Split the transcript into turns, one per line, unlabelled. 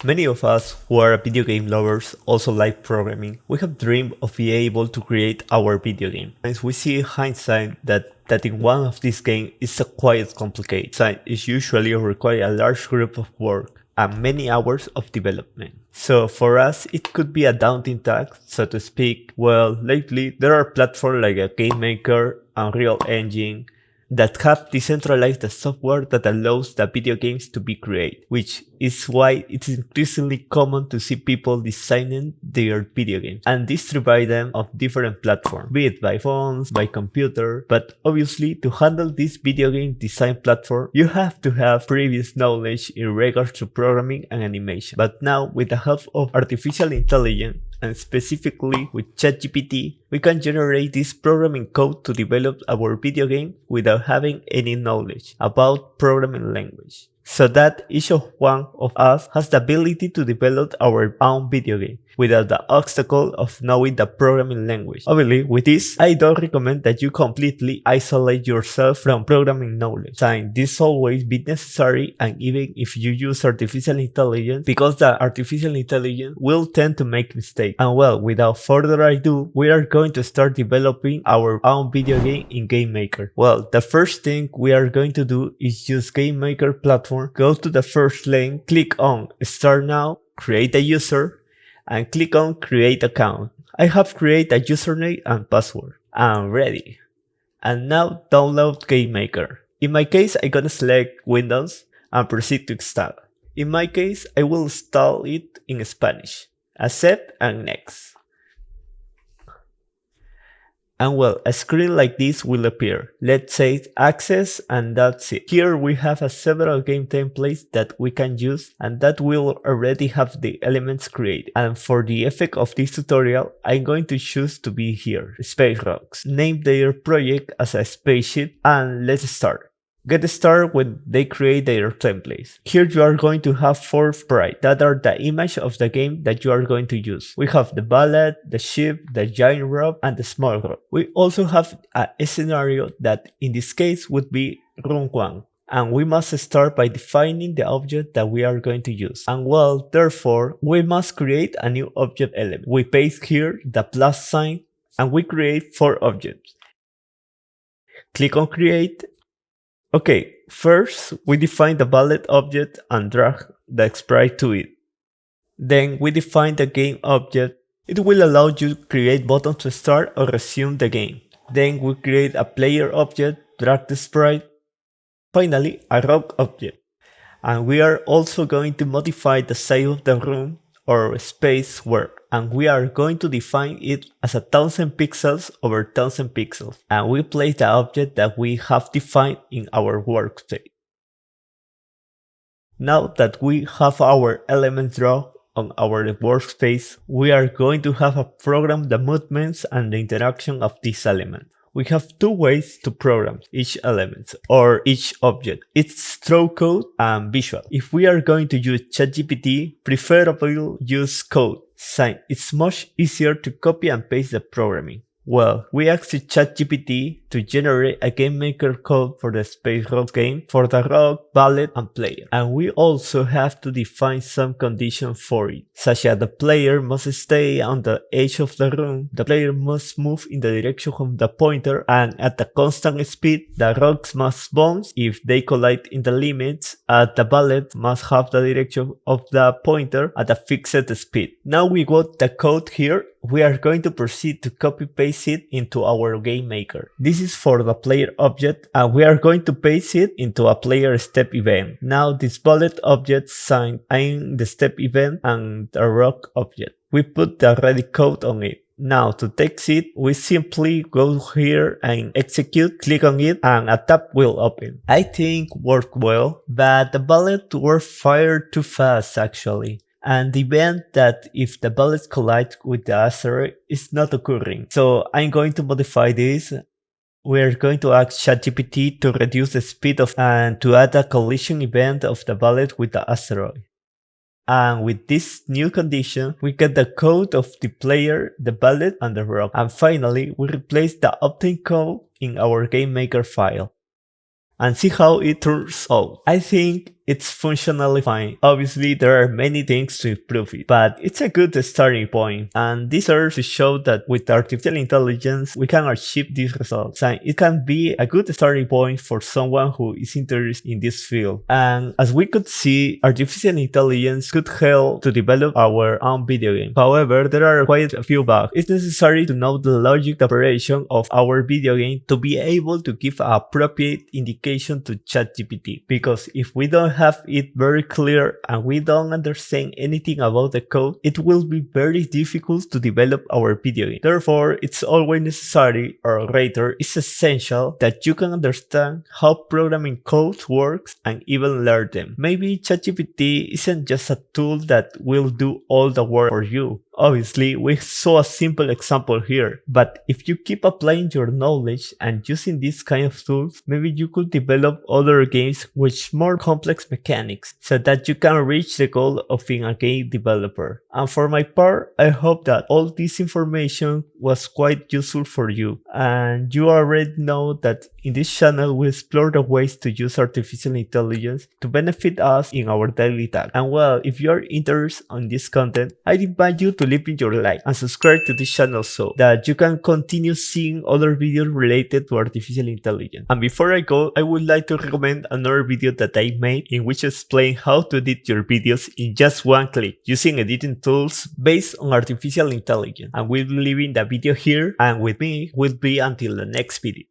Many of us who are video game lovers also like programming. We have dreamed of being able to create our video game. As we see in hindsight that in one of these games is quite complicated. It usually requires a large group of work and many hours of development. So for us, it could be a daunting task, so to speak. Well, lately there are platforms like a Gamemaker, Unreal Engine, that have decentralized the software that allows the video games to be created, which is why it's increasingly common to see people designing their video games and distribute them on different platforms, be it by phones, by computer, but obviously to handle this video game design platform, you have to have previous knowledge in regards to programming and animation. But now, with the help of artificial intelligence, and specifically with ChatGPT, we can generate this programming code to develop our video game without having any knowledge about programming language. So that each one of us has the ability to develop our own video game without the obstacle of knowing the programming language. Obviously, with this, I don't recommend that you completely isolate yourself from programming knowledge. And this always be necessary, and even if you use artificial intelligence, because the artificial intelligence will tend to make mistakes. And well, without further ado, we are going to start developing our own video game in Gamemaker. Well, the first thing we are going to do is use Gamemaker platform, go to the first link, click on Start Now, create a user, and click on Create Account. I have created a username and password. I'm ready. And now download Gamemaker. In my case, I'm gonna select Windows and proceed to install. In my case, I will install it in Spanish. Accept and next. And well, a screen like this will appear. Let's say access, and that's it. Here we have several game templates that we can use, and that will already have the elements created. And for the effect of this tutorial, I'm going to choose to be here, Space Rocks. Name their project as a spaceship, and let's start. Get started when they create their templates. Here you are going to have 4 sprites that are the image of the game that you are going to use. We have the ballet, the ship, the giant rock, and the small rock. We also have a scenario that in this case would be room 1. And we must start by defining the object that we are going to use. And well, therefore, we must create a new object element. We paste here the plus sign and we create 4 objects. Click on create. Okay, first we define the ballet object and drag the sprite to it. Then we define the game object. It will allow you to create buttons to start or resume the game. Then we create a player object, drag the sprite. Finally, a rock object. And we are also going to modify the size of the room or space where, and we are going to define it as 1000 pixels over 1000 pixels, and we place the object that we have defined in our workspace. Now that we have our element drawn on our workspace, we are going to have a program the movements and the interaction of this element. We have 2 ways to program each element or each object. It's through code and visual. If we are going to use ChatGPT, preferably use code. It's much easier to copy and paste the programming. Well, we asked ChatGPT to generate a Gamemaker code for the Space Rock game for the rock, ballet, and player. And we also have to define some conditions for it, such as the player must stay on the edge of the room, the player must move in the direction of the pointer, and at a constant speed, the rocks must bounce if they collide in the limits, and the ballet must have the direction of the pointer at a fixed speed. Now we got the code here. We are going to proceed to copy-paste it into our Gamemaker. This is for the player object, and we are going to paste it into a player step event. Now this bullet object sign in the step event and the rock object. We put the ready code on it. Now to text it, we simply go here and execute, click on it, and a tab will open. I think worked well, but the bullet were fired too fast actually. And the event that if the bullets collide with the asteroid is not occurring. So I'm going to modify this. We're going to ask ChatGPT to reduce the speed of and to add a collision event of the bullet with the asteroid. And with this new condition, we get the code of the player, the bullet, and the rock. And finally, we replace the obtained code in our Gamemaker file. And see how it turns out. I think it's functionally fine. Obviously, there are many things to improve it, but it's a good starting point. And this serves to show that with artificial intelligence, we can achieve these results. And it can be a good starting point for someone who is interested in this field. And as we could see, artificial intelligence could help to develop our own video game. However, there are quite a few bugs. It's necessary to know the logic operation of our video game to be able to give appropriate indication to ChatGPT. Because if we don't have it very clear and we don't understand anything about the code, it will be very difficult to develop our video game. Therefore, it's always necessary, or rather, it's essential that you can understand how programming code works and even learn them. Maybe ChatGPT isn't just a tool that will do all the work for you. Obviously, we saw a simple example here, but if you keep applying your knowledge and using these kind of tools, maybe you could develop other games with more complex mechanics so that you can reach the goal of being a game developer. And for my part, I hope that all this information was quite useful for you, and you already know that in this channel we explore the ways to use artificial intelligence to benefit us in our daily tasks. And well, if you are interested in this content, I invite you to leave me your like and subscribe to this channel so that you can continue seeing other videos related to artificial intelligence. And before I go, I would like to recommend another video that I made in which I explain how to edit your videos in just one click using editing tools based on artificial intelligence. And we'll be leaving the video here, and with me will be until the next video.